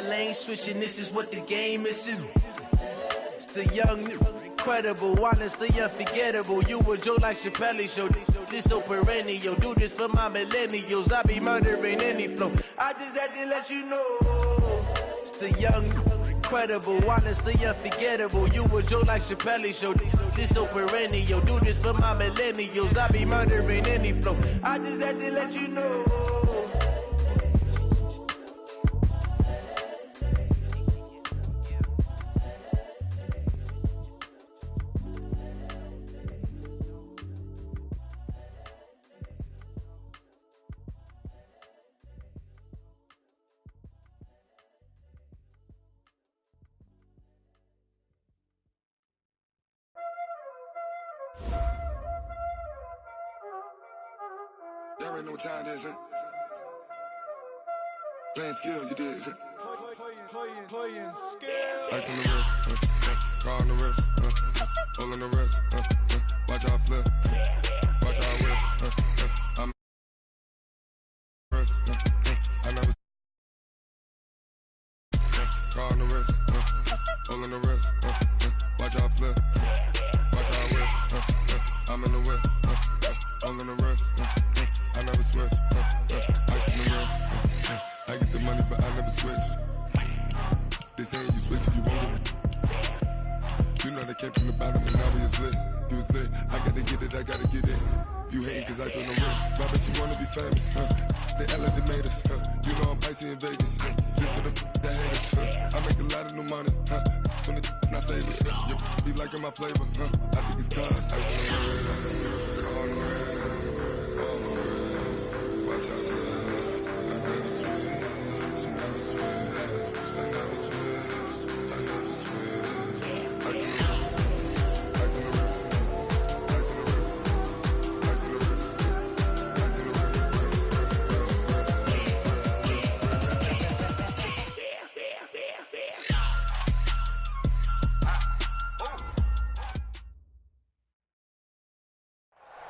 lane switching, this is what the game is. It's the young, incredible, honestly unforgettable. You a Joe like Chappelle show. This so perennial. Do this for my millennials. I be murdering any flow. I just had to let you know. It's the young, incredible, honestly unforgettable. You a Joe like Chappelle show. This so perennial. Do this for my millennials. I be murdering any flow. I just had to let you know. Y'all already know what time it is, huh? Playing skills, you did. Playing skills. Ice on the wrist, car on the wrist, hole on the wrist, watch out flip, watch out whip, I'm wrist, I never car on the wrist, hole on the wrist, watch out flip, watch out whip, I'm in the whip, hole in the wrist, I never switch, ice in the wrist, I get the money but I never switch. They saying you switch, you won't get it. You know they came from the bottom and now we is lit. You was lit, I gotta get it, I gotta get it. You hating cause ice on the wrist. Robert, you wanna be famous, They act like they made us, You know I'm icy in Vegas, This for the that hate us, I make a lot of new money, When it's not savers, You be liking my flavor, I think it's cause ice on the wrist, car on the wrist, all on the wrist. Watch out, cuz I never switch, you never switch. I never switch, I never switch. Ice in the wrist, ice in the wrist, ice in the wrist, ice in the wrist, ice in the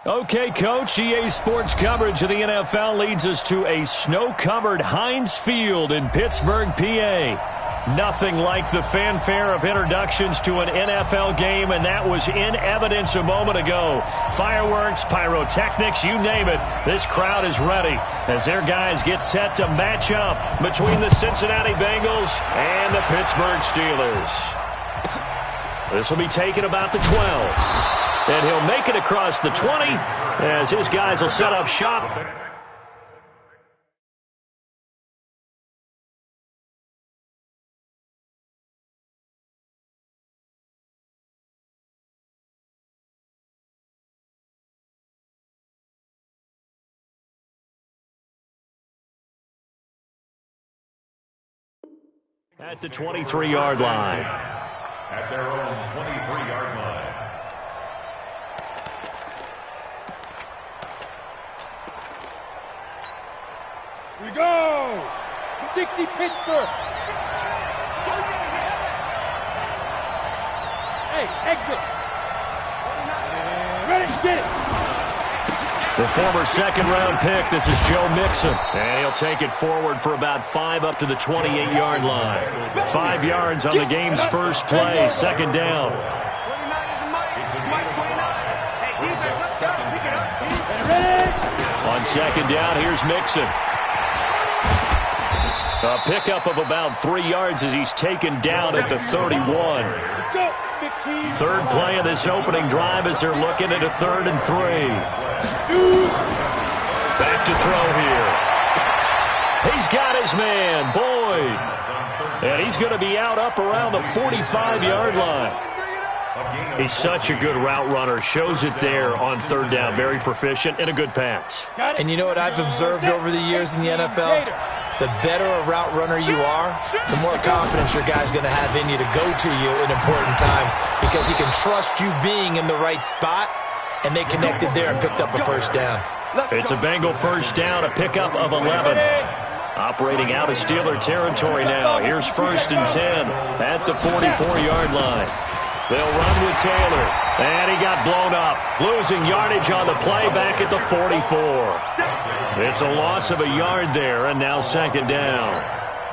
Okay, Coach, EA Sports coverage of the NFL leads us to a snow-covered Heinz Field in Pittsburgh, PA. Nothing like the fanfare of introductions to an NFL game, and that was in evidence a moment ago. Fireworks, pyrotechnics, you name it. This crowd is ready as their guys get set to match up between the Cincinnati Bengals and the Pittsburgh Steelers. This will be taken about the 12. And he'll make it across the 20 as his guys will set up shop. At the 23-yard line. At their own 23-yard line. We go! 60 Pittsburgh! Hey, exit! Ready, get it! The former second-round pick, this is Joe Mixon. And he'll take it forward for about 5 up to the 28-yard line. 5 yards on the game's first play, second down. On second down, here's Mixon. A pickup of about 3 yards as he's taken down at the 31. Third play of this opening drive as they're looking at a 3rd and 3. Back to throw here. He's got his man, Boyd. And he's going to be out up around the 45-yard line. He's such a good route runner. Shows it there on 3rd down. Very proficient and a good pass. And you know what I've observed over the years in the NFL? The better a route runner you are, the more confidence your guy's going to have in you to go to you in important times because he can trust you being in the right spot, and they connected there and picked up a first down. It's a Bengal first down, a pickup of 11. Operating out of Steeler territory now. Here's 1st and 10 at the 44-yard line. They'll run with Taylor, and he got blown up. Losing yardage on the play back at the 44. It's a loss of a yard there, and now 2nd down.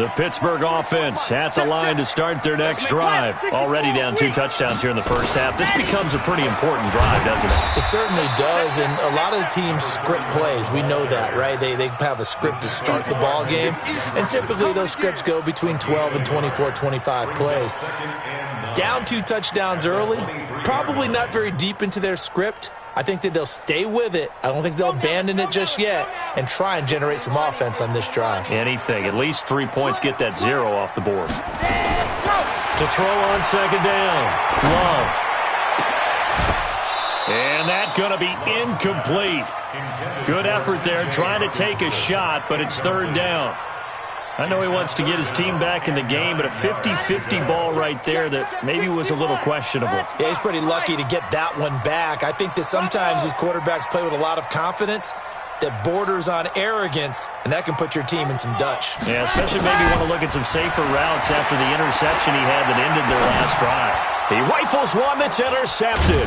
The Pittsburgh offense at the line to start their next drive. Already down 2 touchdowns here in the first half. This becomes a pretty important drive, doesn't it? It certainly does, and a lot of the teams script plays. We know that, right? They have a script to start the ball game, and typically those scripts go between 12 and 24, 25 plays. Down 2 touchdowns early, probably not very deep into their script. I think that they'll stay with it. I don't think they'll abandon it just yet and try and generate some offense on this drive. Anything. At least 3 points, get that 0 off the board. To throw on second down. Love. And that's going to be incomplete. Good effort there trying to take a shot, but it's third down. I know he wants to get his team back in the game, but a 50-50 ball right there that maybe was a little questionable. Yeah, he's pretty lucky to get that one back. I think that sometimes these quarterbacks play with a lot of confidence that borders on arrogance, and that can put your team in some Dutch. Yeah, especially maybe want to look at some safer routes after the interception he had that ended their last drive. He rifles one that's intercepted.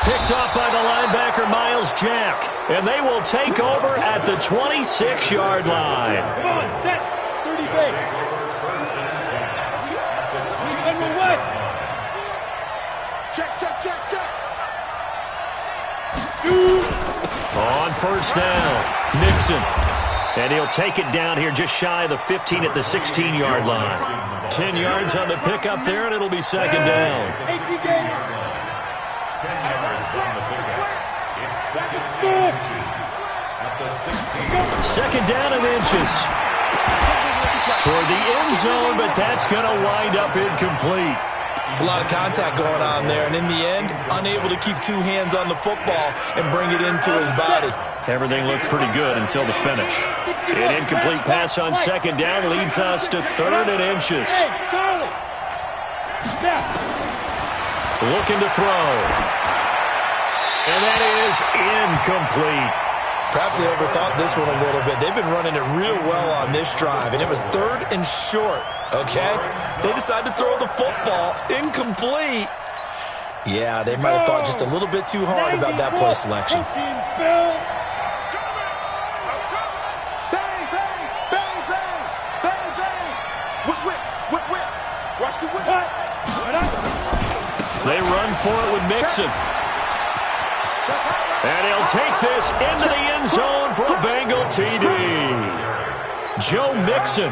Picked off by the linebacker, Miles Jack. And they will take over at the 26-yard line. Come on, set. 30 base. Check. On first down, Nixon. And he'll take it down here just shy of the 15 at the 16-yard line. 10 yards on the pickup there, and it'll be second down. 10 yards on the pickup. It's second and inches at the 16. Second down and inches. Toward the end zone, but that's going to wind up incomplete. It's a lot of contact going on there, and in the end, unable to keep 2 hands on the football and bring it into his body. Everything looked pretty good until the finish. An incomplete pass on second down leads us to third and inches. Looking to throw. And that is incomplete. Perhaps they overthought this one a little bit. They've been running it real well on this drive, and it was third and short, okay? They decided to throw the football incomplete. Yeah, they might have thought just a little bit too hard about that play selection. They run for it with Mixon. And he'll take this into the end zone for a Bengal TD. Joe Mixon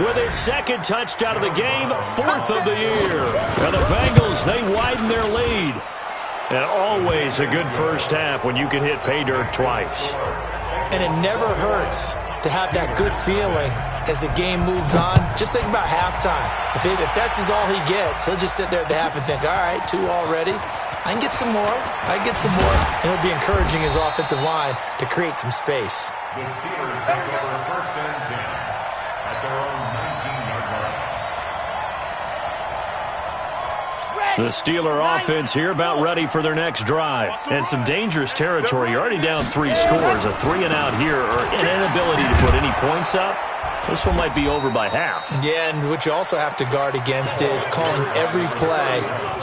with his second touchdown of the game, 4th of the year. And the Bengals, they widen their lead. And always a good first half when you can hit pay dirt twice. And it never hurts to have that good feeling as the game moves on. Just think about halftime. If that's all he gets, he'll just sit there at the half and think, all right, 2 already. I can get some more. And he'll be encouraging his offensive line to create some space. The Steelers take over first and 10 at their own 19-yard line. The Steeler offense here about ready for their next drive. And some dangerous territory. You're already down 3 scores. A 3-and-out here or an inability to put any points up. This one might be over by half. Yeah, and what you also have to guard against is calling every play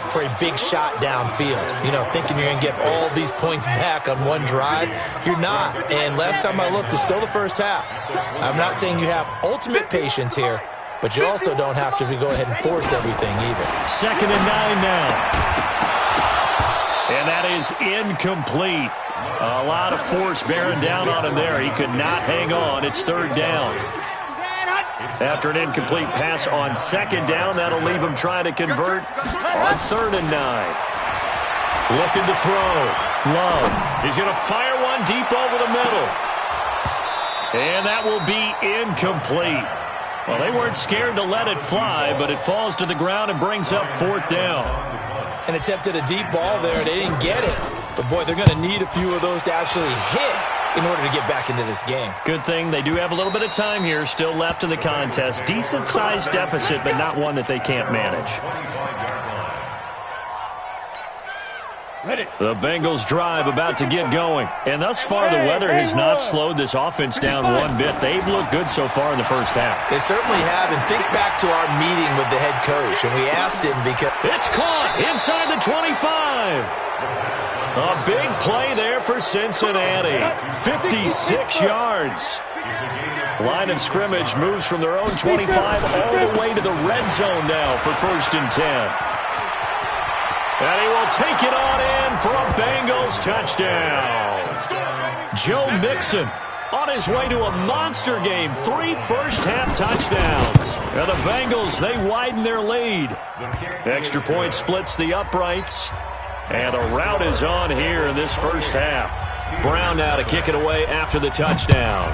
for a big shot downfield. You know, thinking you're going to get all these points back on one drive. You're not. And last time I looked, it's still the first half. I'm not saying you have ultimate patience here, but you also don't have to go ahead and force everything either. 2nd and 9 now. And that is incomplete. A lot of force bearing down on him there. He could not hang on. It's third down. After an incomplete pass on second down, that'll leave him trying to convert on 3rd and 9. Looking to throw. Love. He's going to fire one deep over the middle. And that will be incomplete. Well, they weren't scared to let it fly, but it falls to the ground and brings up 4th down. And attempted a deep ball there. They didn't get it. But, boy, they're going to need a few of those to actually hit in order to get back into this game. Good thing they do have a little bit of time here still left in the contest. Decent-sized deficit, but not one that they can't manage. The Bengals drive about to get going. And thus far, the weather has not slowed this offense down one bit. They've looked good so far in the first half. They certainly have. And think back to our meeting with the head coach. And we asked him because... It's caught inside the 25. A big play there for Cincinnati. 56 yards. It's a gain of Line of scrimmage moves from their own 25 all the way to the red zone now for 1st and 10. And he will take it on in for a Bengals touchdown. Joe Mixon on his way to a monster game. 3 first-half touchdowns. And the Bengals, they widen their lead. Extra point splits the uprights. And a route is on here in this first half. Brown now to kick it away after the touchdown.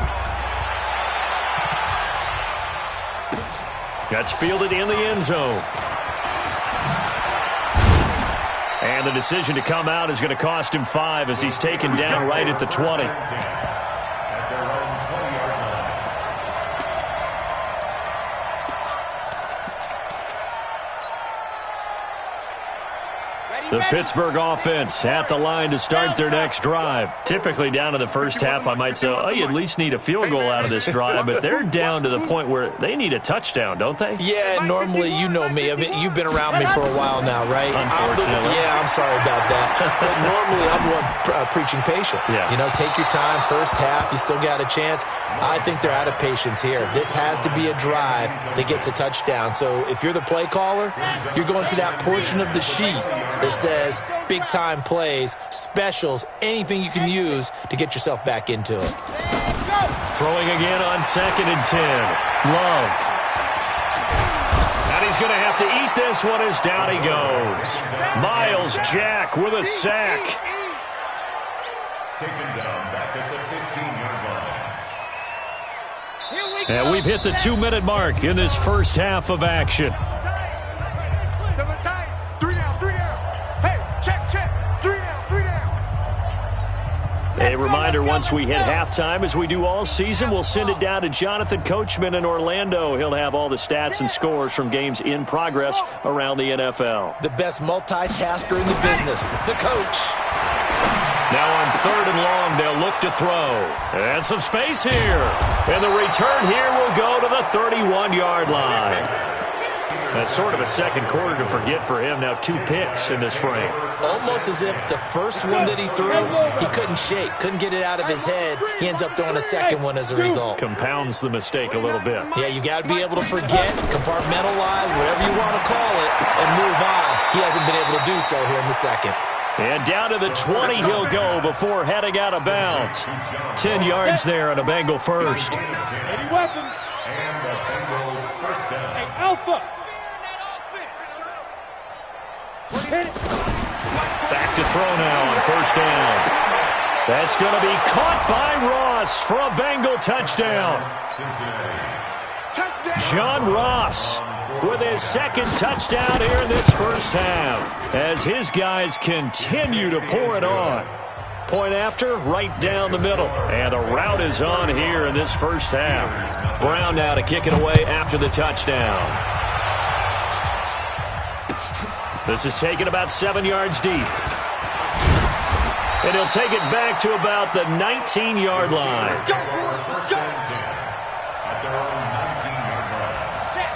That's fielded in the end zone. And the decision to come out is going to cost him 5 as he's taken down right at the 20. The Pittsburgh offense at the line to start their next drive. Typically down to the first half, I might say, oh, you at least need a field goal out of this drive, but they're down to the point where they need a touchdown, don't they? Yeah, normally, you know me. I mean, you've been around me for a while now, right? Unfortunately. I'm sorry about that. But normally, I'm the one preaching patience. Yeah. You know, take your time, first half, you still got a chance. I think they're out of patience here. This has to be a drive that gets a touchdown. So if you're the play caller, you're going to that portion of the sheet that says big-time plays, specials, anything you can use to get yourself back into it. Throwing again on 2nd and 10. Love. And he's going to have to eat this one as down he goes. Miles Jack with a sack. Taken down back at the 15-yard line. And we've hit the 2-minute mark in this first half of action. A reminder, once we hit halftime, as we do all season, we'll send it down to Jonathan Coachman in Orlando. He'll have all the stats and scores from games in progress around the NFL. The best multitasker in the business, the coach. Now on 3rd and long, they'll look to throw. And some space here. And the return here will go to the 31-yard line. That's sort of a second quarter to forget for him. Now 2 picks in this frame. Almost as if the first one that he threw, he couldn't shake, couldn't get it out of his head. He ends up throwing a second one as a result. Compounds the mistake a little bit. Yeah, you got to be able to forget, compartmentalize, whatever you want to call it, and move on. He hasn't been able to do so here in the second. And down to the 20 he'll go before heading out of bounds. 10 yards there on a Bengal first. Any weapon. And the Bengals first down. Hey, Alpha. Back to throw now on 1st down. That's going to be caught by Ross for a Bengal touchdown. John Ross with his 2nd touchdown here in this first half as his guys continue to pour it on. Point after, right down the middle. And a route is on here in this first half. Brown now to kick it away after the touchdown. This is taken about 7 yards deep. And he'll take it back to about the 19-yard line.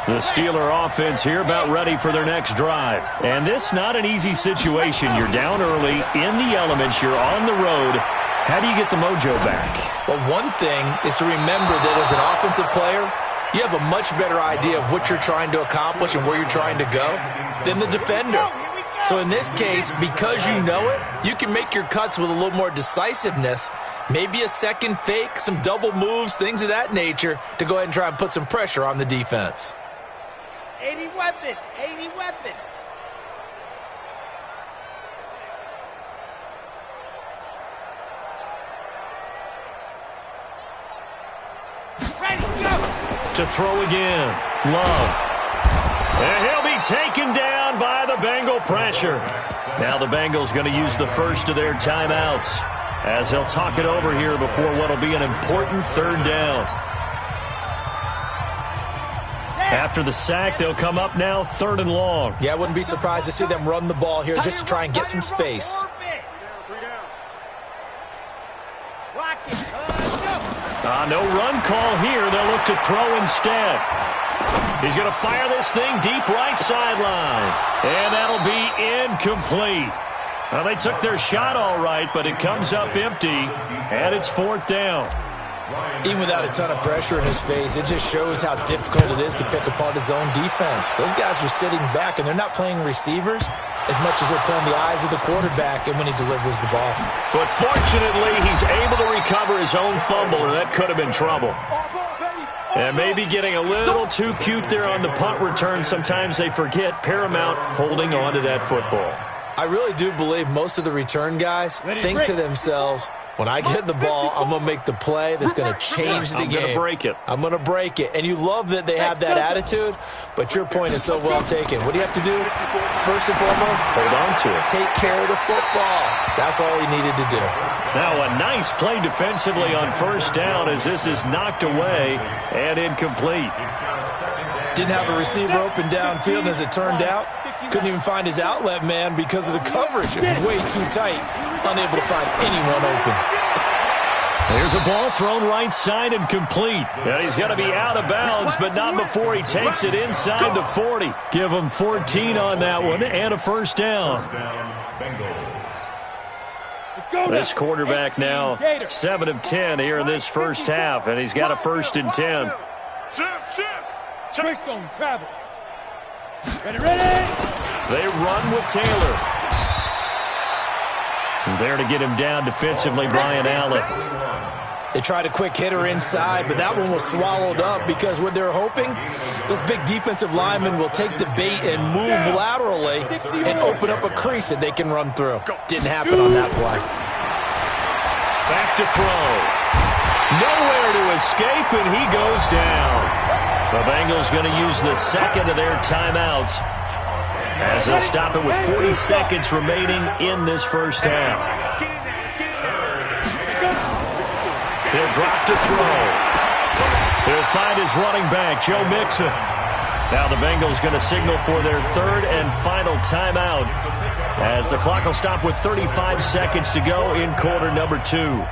The Steeler offense here about ready for their next drive. And this not an easy situation. You're down early, in the elements, you're on the road. How do you get the mojo back? Well, one thing is to remember that as an offensive player, you have a much better idea of what you're trying to accomplish and where you're trying to go than the defender. So in this case, because you know it, you can make your cuts with a little more decisiveness, maybe a second fake, some double moves, things of that nature, to go ahead and try and put some pressure on the defense. 80 weapon, 80 weapon. Ready, go. To throw again, Love. And he'll be taken down by the Bengal pressure. Now the Bengals going to use the first of their timeouts as they'll talk it over here before what will be an important 3rd down. After the sack, they'll come up now 3rd and long. Yeah, I wouldn't be surprised to see them run the ball here just to try and get some space. No run call here. They'll look to throw instead. He's going to fire this thing deep right sideline. And that'll be incomplete. Well, they took their shot all right, but it comes up empty, and it's 4th down. Even without a ton of pressure in his face, it just shows how difficult it is to pick apart his own defense. Those guys are sitting back, and they're not playing receivers as much as they're playing the eyes of the quarterback and when he delivers the ball. But fortunately, he's able to recover his own fumble, or that could have been trouble. And maybe getting a little too cute there on the punt return. Sometimes they forget Paramount holding on to that football. I really do believe most of the return guys think to themselves, when I get the ball, I'm going to make the play that's going to change the game. I'm going to break it. I'm going to break it. And you love that they have that attitude, but your point is so well taken. What do you have to do? First and foremost, hold on to it. Take care of the football. That's all he needed to do. Now a nice play defensively on first down as this is knocked away and incomplete. Didn't have a receiver open downfield, and as it turned out, couldn't even find his outlet man because of the coverage. It was way too tight, unable to find anyone open. There's a ball thrown right side and complete. And he's going to be out of bounds, but not before he takes it inside the 40. Give him 14 on that one and a first down. This quarterback now 7 of 10 here in this first half, and he's got a 1st and 10. Trickstone travel. Ready. They run with Taylor. And there to get him down defensively, Brian Allen. They tried a quick hitter inside, but that one was swallowed up because what they're hoping, those big defensive linemen will take the bait and move laterally and open up a crease that they can run through. Didn't happen on that play. Back to throw. Nowhere to escape, and he goes down. The Bengals going to use the second of their timeouts as they'll stop it with 40 seconds remaining in this first half. He'll drop to throw. He'll find his running back, Joe Mixon. Now the Bengals going to signal for their 3rd and final timeout as the clock will stop with 35 seconds to go in quarter number 2.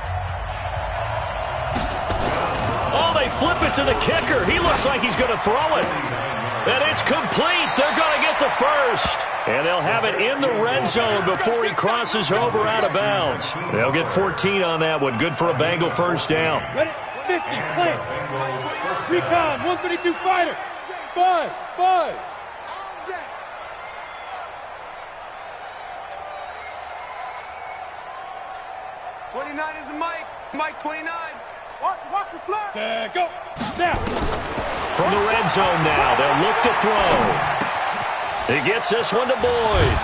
Flip it to the kicker. He looks like he's going to throw it. And it's complete. They're going to get the first. And they'll have it in the red zone before he crosses over out of bounds. They'll get 14 on that one. Good for a Bengal first down. Ready? 50, plant. Recon, 132 fighter. Buzz. 29 is the Mike. Mike 29. Watch the flag. Go. Now. From the red zone now, they'll look to throw. He gets this one to Boyd.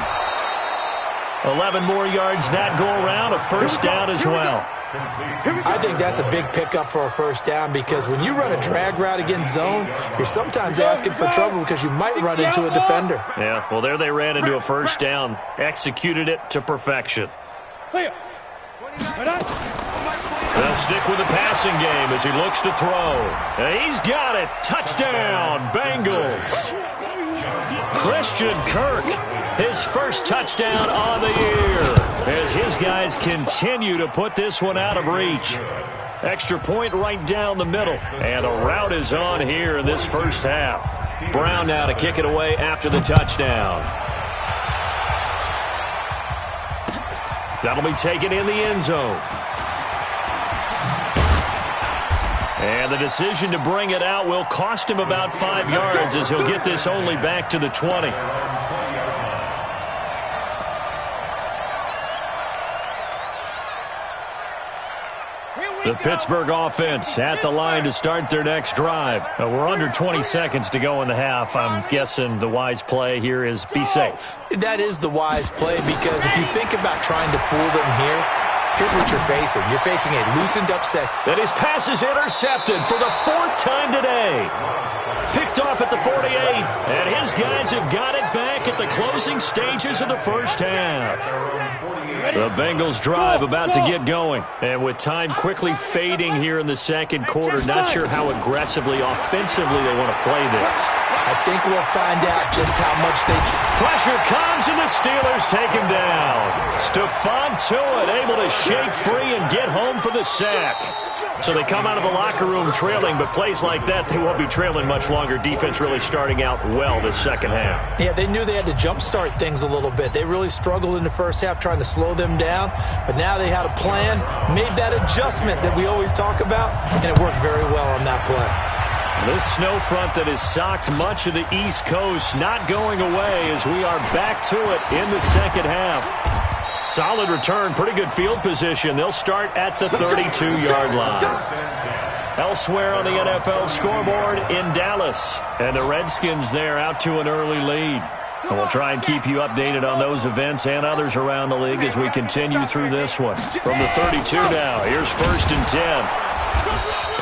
11 more yards that go around, a first down as well. I think that's a big pickup for a first down because when you run a drag route against zone, you're sometimes asking for trouble because you might run into a defender. Yeah, well, there they ran into a first down. Executed it to perfection. Clear. They'll stick with the passing game as he looks to throw. And he's got it. Touchdown, Bengals. Christian Kirk, his first touchdown on the year as his guys continue to put this one out of reach. Extra point right down the middle. And the route is on here in this first half. Brown now to kick it away after the touchdown. That'll be taken in the end zone. And the decision to bring it out will cost him about 5 yards as he'll get this only back to the 20. The Pittsburgh offense at the line to start their next drive. We're under 20 seconds to go in the half. I'm guessing the wise play here is be safe. That is the wise play because if you think about trying to fool them here, here's what you're facing. You're facing a loosened up set. And his pass is intercepted for the 4th time today. Picked off at the 48. And his guys have got it back at the closing stages of the first half. The Bengals drive about to get going. And with time quickly fading here in the second quarter, not sure how aggressively, offensively they want to play this. I think we'll find out just how much they... Pressure comes, and the Steelers take him down. Stephon Tuitt able to shake free and get home for the sack. So they come out of the locker room trailing, but plays like that, they won't be trailing much longer. Defense really starting out well this second half. Yeah, they knew they had to jumpstart things a little bit. They really struggled in the first half trying to slow them down, but now they had a plan, made that adjustment that we always talk about, and it worked very well on that play. This snow front that has socked much of the East Coast not going away as we are back to it in the second half. Solid return, pretty good field position. They'll start at the 32-yard line. Elsewhere on the NFL scoreboard in Dallas, and the Redskins there out to an early lead. And we'll try and keep you updated on those events and others around the league as we continue through this one. From the 32 now, here's 1st and 10.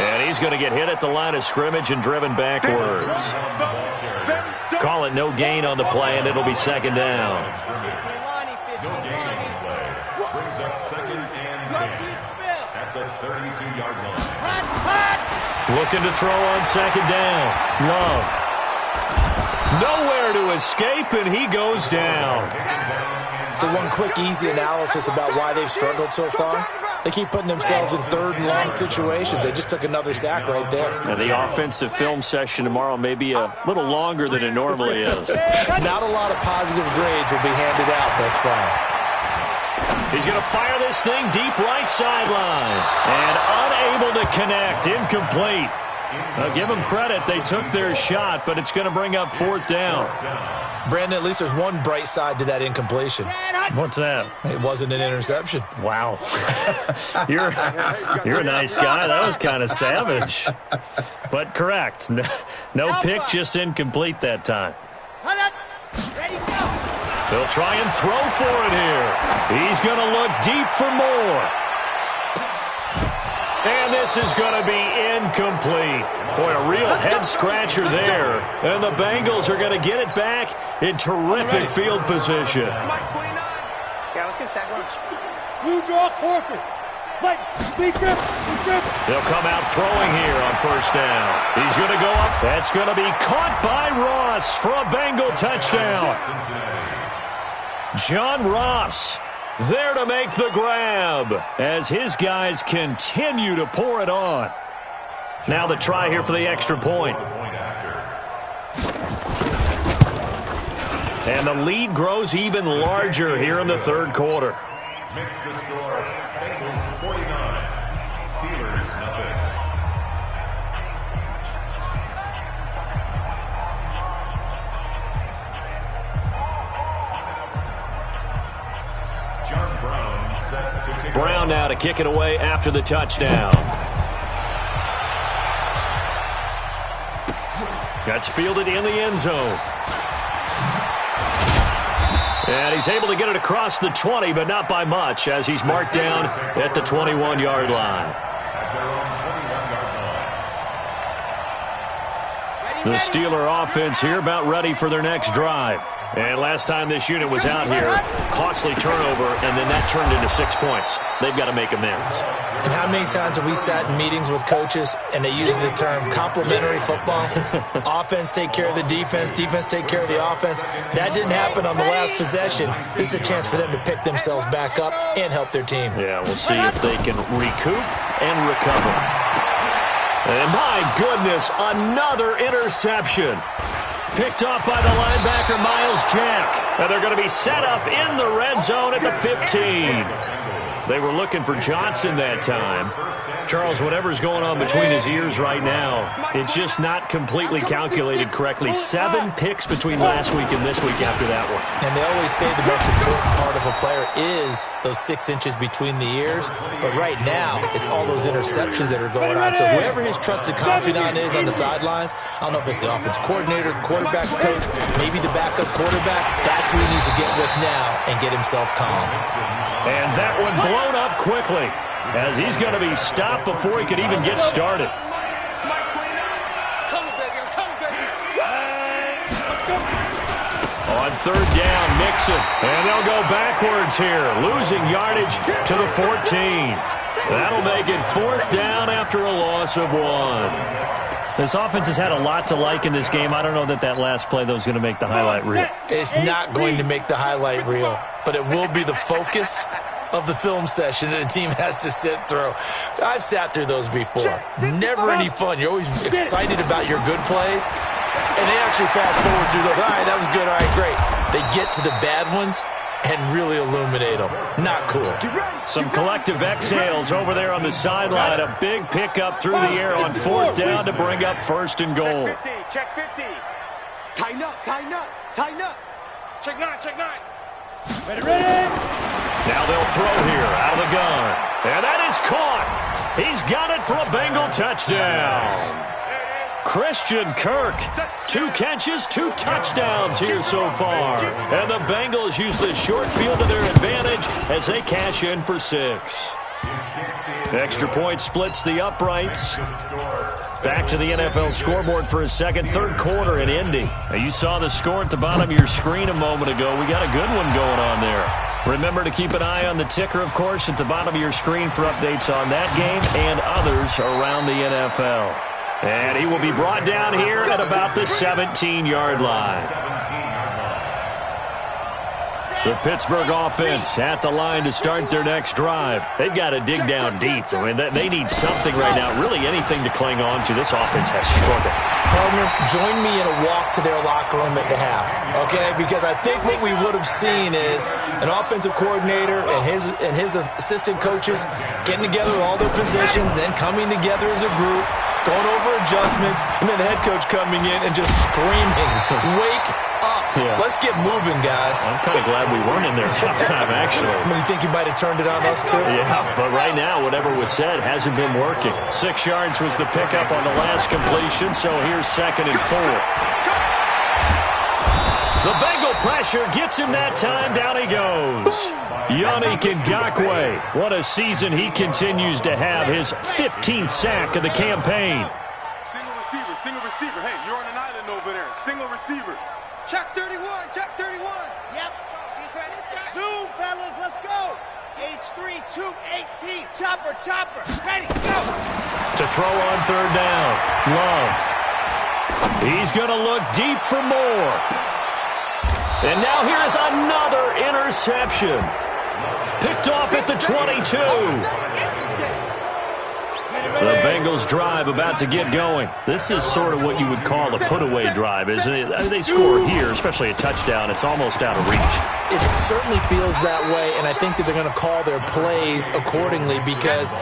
And he's going to get hit at the line of scrimmage and driven backwards. Call it no gain on the play, and it'll be 2nd down. No gain on the play. Brings up 2nd and 10 at the 32-yard line. Looking to throw on 2nd down. Love. Nowhere to escape, and he goes down. So one quick, easy analysis about why they've struggled so far. They keep putting themselves in 3rd and long situations. They just took another sack right there. And the offensive film session tomorrow may be a little longer than it normally is. Not a lot of positive grades will be handed out thus far. He's going to fire this thing deep right sideline. And unable to connect. Incomplete. Now give them credit. They took their shot, but it's going to bring up 4th down. Brandon, at least there's one bright side to that incompletion. What's that? It wasn't an interception. Wow. You're a nice guy. That was kind of savage. But correct. No pick, just incomplete that time. They'll try and throw for it here. He's going to look deep for more. And this is going to be incomplete. Boy, a real head-scratcher there. And the Bengals are going to get it back in terrific field position. Yeah, let's get sack lunch. You draw corpus. They'll come out throwing here on 1st down. He's going to go up. That's going to be caught by Ross for a Bengal touchdown. John Ross there to make the grab as his guys continue to pour it on. Now the try here for the extra point. And the lead grows even larger here in the 3rd quarter. Makes the score Bengals 49, Steelers nothing. Brown now to kick it away after the touchdown. That's fielded in the end zone. And he's able to get it across the 20, but not by much, as he's marked down at the 21-yard line. The Steeler offense here about ready for their next drive. And last time this unit was out here, costly turnover, and then that turned into 6 points. They've got to make amends. And how many times have we sat in meetings with coaches and they use the term complementary football? Offense take care of the defense, defense take care of the offense. That didn't happen on the last possession. This is a chance for them to pick themselves back up and help their team. Yeah, we'll see if they can recoup and recover. And my goodness, another interception. Picked off by the linebacker, Miles Jack. And they're going to be set up in the red zone at the 15. They were looking for Johnson that time. Charles, whatever's going on between his ears right now, it's just not completely calculated correctly. 7 picks between last week and this week after that one. And they always say the most important part of a player is those 6 inches between the ears. But right now, it's all those interceptions that are going on. So whoever his trusted confidant is on the sidelines, I don't know if it's the offense coordinator, the quarterback's coach, maybe the backup quarterback, that's who he needs to get with now and get himself calm. And that one blown up quickly as he's going to be stopped before he could even get started. On 3rd down, Mixon. And they'll go backwards here, losing yardage to the 14. That'll make it 4th down after a loss of 1. This offense has had a lot to like in this game. I don't know that last play, though, is going to make the highlight reel. It's not going to make the highlight reel, but it will be the focus of the film session that the team has to sit through. I've sat through those before. Never any fun. You're always excited about your good plays, and they actually fast forward through those. All right, that was good. All right, great. They get to the bad ones and really illuminate them. Not cool. Some collective exhales over there on the sideline. A big pickup through the air on 4th down to bring up 1st and goal. Check 50. Tighten up, tighten up, tighten up. Check 9, check 9. Ready. Now they'll throw here out of the gun. And that is caught. He's got it for a Bengal touchdown. Christian Kirk, 2 catches, 2 touchdowns here so far. And the Bengals use the short field to their advantage as they cash in for 6. Extra point splits the uprights. Back to the NFL scoreboard for a second, 3rd quarter in Indy. Now you saw the score at the bottom of your screen a moment ago. We got a good one going on there. Remember to keep an eye on the ticker, of course, at the bottom of your screen for updates on that game and others around the NFL. And he will be brought down here at about the 17-yard line. The Pittsburgh offense at the line to start their next drive. They've got to dig down deep. I mean, they need something right now, really anything to cling on to. This offense has struggled. Partner, join me in a walk to their locker room at the half, okay? Because I think what we would have seen is an offensive coordinator and his assistant coaches getting together with all their positions, then coming together as a group, going over adjustments, and then the head coach coming in and just screaming, wake up. Yeah. Let's get moving, guys. I'm kind of glad we weren't in there at halftime, actually. You think you might have turned it on us, too? Yeah, but right now, whatever was said hasn't been working. 6 yards was the pickup on the last completion, so here's 2nd and 4. The Bengal pressure gets him that time. Down he goes. Yannick Ngakoue. What a season he continues to have. His 15th sack of the campaign. Single receiver, single receiver. Hey, you're on an island over there. Single receiver. Check 31, check 31. Yep. Defense. Zoom, fellas, let's go. H3, 218. Chopper, chopper. Ready, go. To throw on 3rd down. Love. He's going to look deep for more. And now here is another interception. Picked off at the 22. The Bengals drive about to get going. This is sort of what you would call a put-away drive, isn't it? They score here, especially a touchdown. It's almost out of reach. It certainly feels that way, and I think that they're going to call their plays accordingly because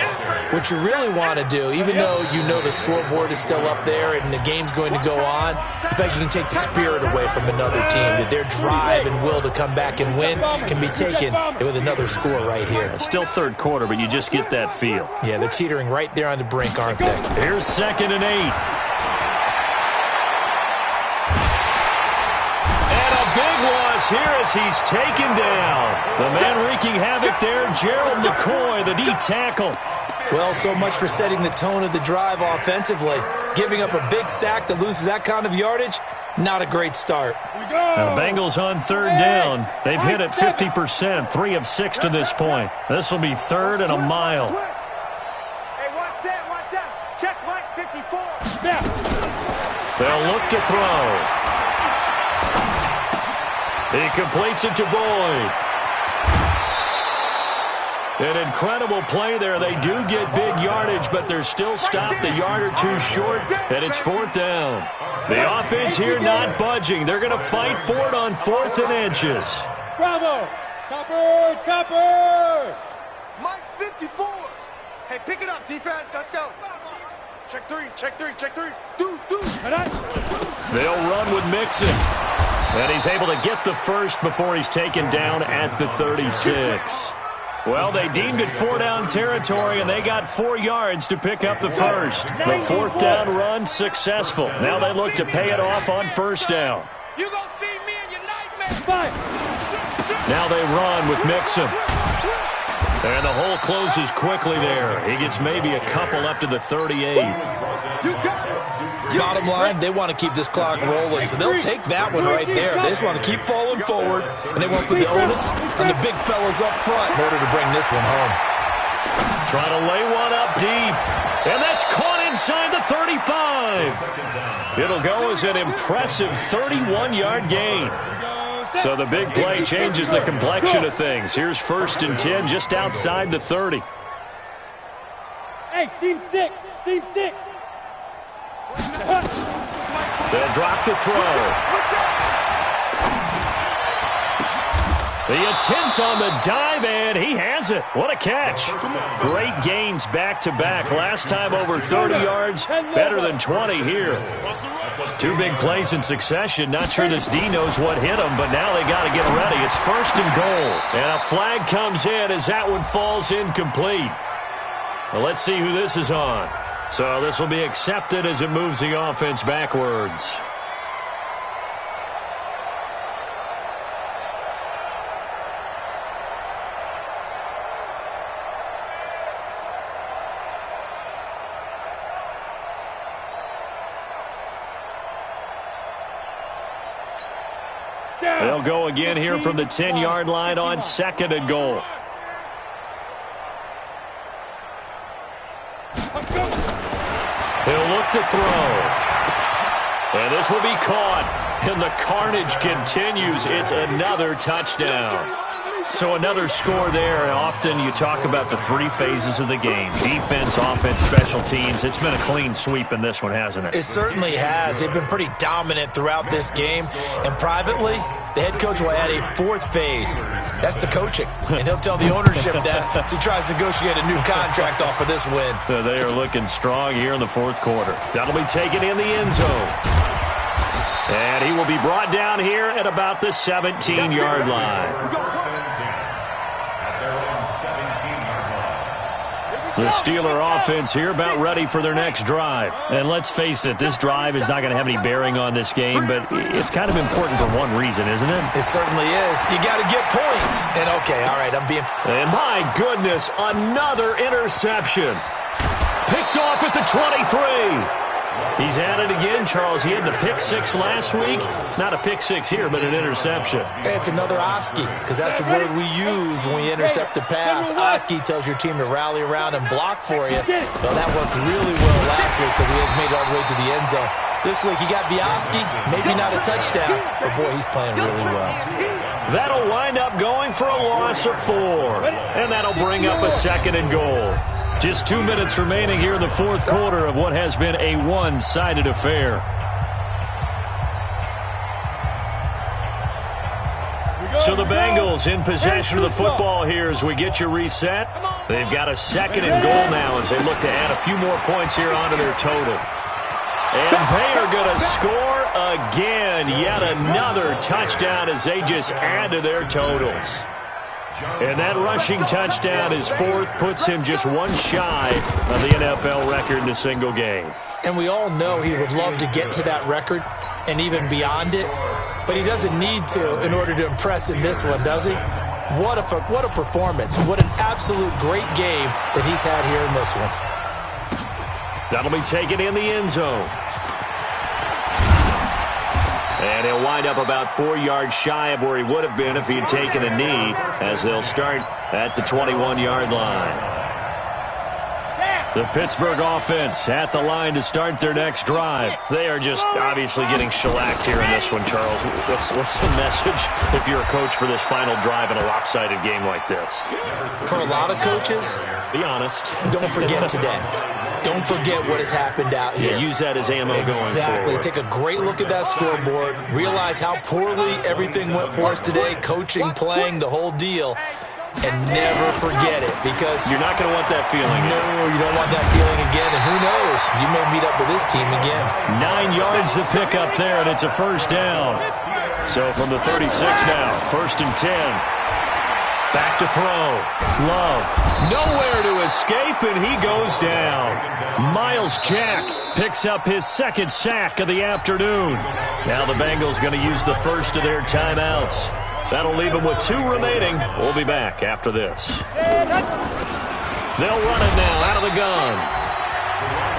what you really want to do, even though you know the scoreboard is still up there and the game's going to go on, in fact, you can take the spirit away from another team, that their drive and will to come back and win can be taken with another score right here. Still 3rd quarter, but you just get that feel. Yeah, they're teetering right there on the brink, aren't they? Here's 2nd and 8. Here as he's taken down. The man wreaking havoc there, Gerald McCoy, the D tackle. Well, so much for setting the tone of the drive offensively. Giving up a big sack that loses that kind of yardage, not a great start. Now, the Bengals on 3rd down. They've hit it 50%, 3 of 6 to this point. This will be 3rd and a mile. Hey, one set. Check Mike 54. They'll look to throw. He completes it to Boyd. An incredible play there. They do get big yardage, but they're still stopped a yard or 2 short, and it's 4th down. The offense here not budging. They're going to fight for it on 4th and inches. Bravo! Chopper! Mike 54. Hey, pick it up, defense. Let's go. Check 3. Deuce. They'll run with Mixon. And he's able to get the first before he's taken down at the 36. Well, they deemed it 4-down territory, and they got 4 yards to pick up the first. The 4th down run successful. Now they look to pay it off on 1st down. You gonna see me in your nightmare. Now they run with Mixon. And the hole closes quickly there. He gets maybe a couple up to the 38. You got it. Bottom line, they want to keep this clock rolling, so they'll take that one right there. They just want to keep falling forward, and they want to put the onus on the big fellas up front in order to bring this one home. Trying to lay one up deep. And that's caught inside the 35. 35. It'll go as an impressive 31-yard gain. So the big play changes the complexion of things. Here's 1st and 10 just outside the 30. Hey, seam 6. Seam 6. They'll drop the throw. The attempt on the dive, and he has it. What a catch. Great gains back-to-back. Last time over 30 yards, better than 20 here. 2 big plays in succession. Not sure this D knows what hit him, but now they got to get ready. It's 1st and goal. And a flag comes in as that one falls incomplete. Well, let's see who this is on. So this will be accepted as it moves the offense backwards. They'll go again here from the 10-yard line on 2nd and goal. He'll look to throw. And this will be caught. And the carnage continues. It's another touchdown. So another score there. Often you talk about the 3 phases of the game. Defense, offense, special teams. It's been a clean sweep in this one, hasn't it? It certainly has. They've been pretty dominant throughout this game. And privately, the head coach will add a 4th phase. That's the coaching. And he'll tell the ownership that as he tries to negotiate a new contract off of this win. They are looking strong here in the 4th quarter. That'll be taken in the end zone. And he will be brought down here at about the 17-yard line. The Steeler offense here about ready for their next drive. And let's face it, this drive is not going to have any bearing on this game, but it's kind of important for one reason, isn't it? It certainly is. You got to get points. And okay, all right, I'm being... And my goodness, another interception. Picked off at the 23. He's at it again, Charles. He had the pick 6 last week. Not a pick 6 here, but an interception. It's another Oski, because that's the word we use when we intercept a pass. Oski tells your team to rally around and block for you. Well, that worked really well last week because he had made it all the way to the end zone. This week he got the Oski, maybe not a touchdown, but boy, he's playing really well. That'll wind up going for a loss of 4. And that'll bring up a 2nd and goal. Just 2 minutes remaining here in the 4th quarter of what has been a one-sided affair. So the Bengals in possession of the football here as we get you reset. They've got a 2nd and goal now as they look to add a few more points here onto their total. And they are going to score again. Yet another touchdown as they just add to their totals. And that rushing touchdown is 4th, puts him just one shy of the NFL record in a single game. And we all know he would love to get to that record and even beyond it, but he doesn't need to in order to impress in this one, does he? What a performance. What an absolute great game that he's had here in this one. That'll be taken in the end zone. And he'll wind up about 4 yards shy of where he would have been if he had taken a knee, as they'll start at the 21-yard line. The Pittsburgh offense at the line to start their next drive. They are just obviously getting shellacked here in this one, Charles. What's the message if you're a coach for this final drive in a lopsided game like this? For a lot of coaches, be honest. Don't forget today. Don't forget what has happened out here. Yeah, use that as ammo going forward. Exactly. Take a great look at that scoreboard. Realize how poorly everything went for us today. Coaching, playing, the whole deal. And never forget it, because you're not going to want that feeling. No, you don't want that feeling again. And who knows? You may meet up with this team again. 9 yards to pick up there, and it's a 1st down. So from the 36 now, 1st and 10. Back to throw. Love. Nowhere to escape, and he goes down. Miles Jack picks up his 2nd sack of the afternoon. Now the Bengals going to use the first of their timeouts. That'll leave them with 2 remaining. We'll be back after this. They'll run it now out of the gun.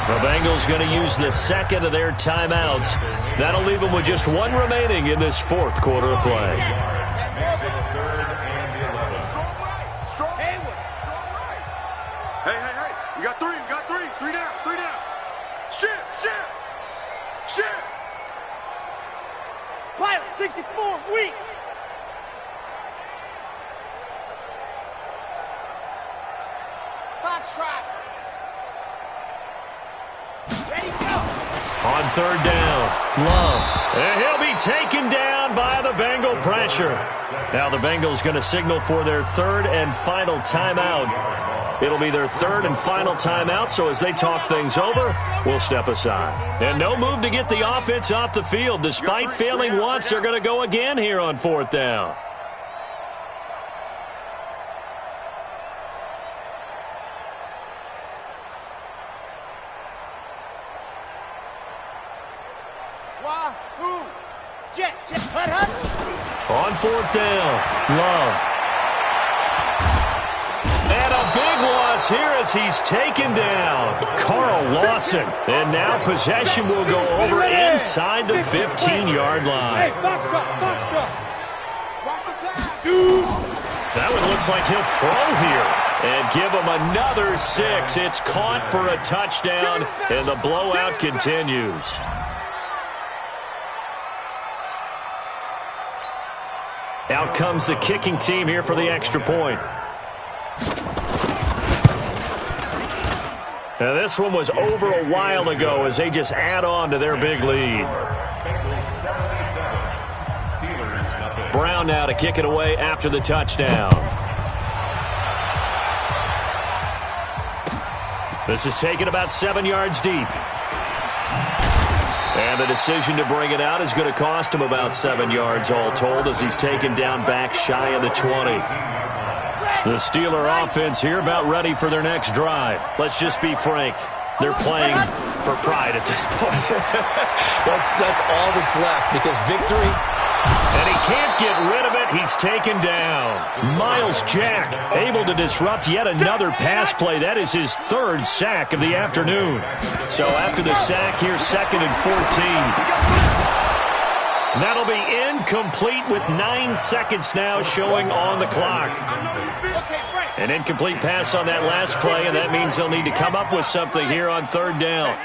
The Bengals going to use the 2nd of their timeouts. That'll leave them with just 1 remaining in this 4th quarter of play. Hey. You got 3. 3 down. Shift. 64, weak. Foxtrot. Ready, go. On third down, Love. And he'll be taken down by the Bengal pressure. Now the Bengals going to signal for their third and final timeout. It'll be their third and final timeout, so as they talk things over, we'll step aside. And no move to get the offense off the field. Despite failing once, they're going to go again here on fourth down. On fourth down, Love. And a big loss here as he's taken down. Carl Lawson. And now possession will go over inside the 15-yard line. Hey, Foxtrot. That one looks like he'll throw here and give him another 6. It's caught for a touchdown, and the blowout continues. Out comes the kicking team here for the extra point. Now this one was over a while ago as they just add on to their big lead. Brown now to kick it away after the touchdown. This is taken about 7 yards deep. And the decision to bring it out is going to cost him about 7 yards all told as he's taken down back shy of the 20. The Steeler offense here about ready for their next drive. Let's just be frank. They're playing for pride at this point. That's all that's left because victory. And he can't get rid of it. He's taken down. Miles Jack able to disrupt yet another pass play. That is his third sack of the afternoon. So after the sack, here's 2nd and 14. That'll be incomplete with 9 seconds now showing on the clock. An incomplete pass on that last play, and that means they'll need to come up with something here on third down.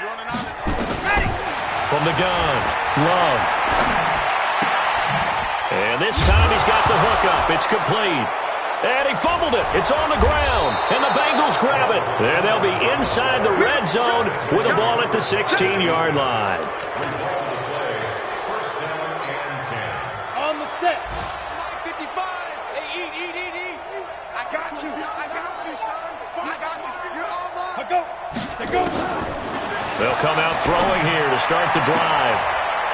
From the gun, Love. And this time he's got the hook up. It's complete. And he fumbled it. It's on the ground. And the Bengals grab it. And they'll be inside the red zone with a ball at the 16-yard line. On the set. 55. Hey, eat. I got you, son. I got you. You're all mine. Go. They'll come out throwing here to start the drive.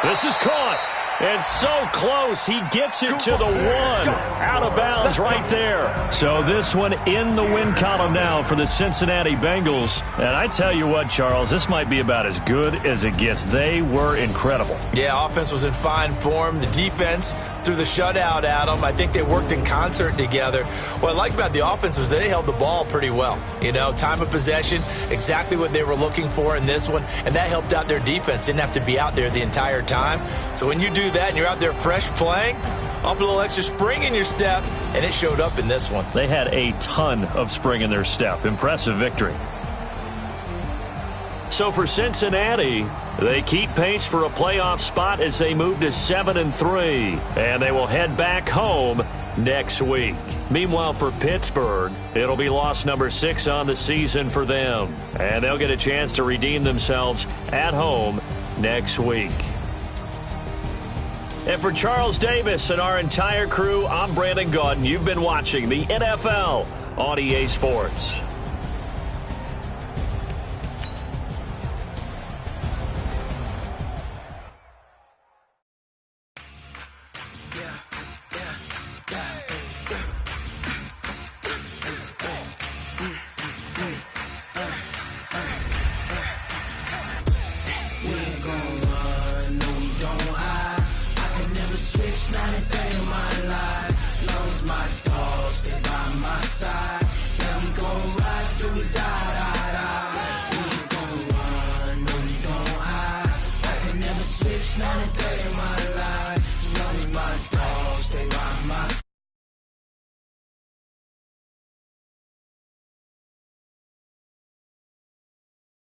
This is caught. And so close, he gets it to the 1. Out of bounds right there. So this one in the win column now for the Cincinnati Bengals. And I tell you what, Charles, this might be about as good as it gets. They were incredible. Yeah, offense was in fine form. The defense threw the shutout at them. I think they worked in concert together. What I like about the offense was they held the ball pretty well. You know, time of possession, exactly what they were looking for in this one. And that helped out their defense. Didn't have to be out there the entire time. So when you do that and you're out there fresh playing, off a little extra spring in your step, and it showed up in this one. They had a ton of spring in their step. Impressive victory. So for Cincinnati, they keep pace for a playoff spot as they move to 7-3, and they will head back home next week. Meanwhile, for Pittsburgh, it'll be loss number 6 on the season for them, and they'll get a chance to redeem themselves at home next week. And for Charles Davis and our entire crew, I'm Brandon Gaudin. You've been watching the NFL on EA Sports. Not a day in my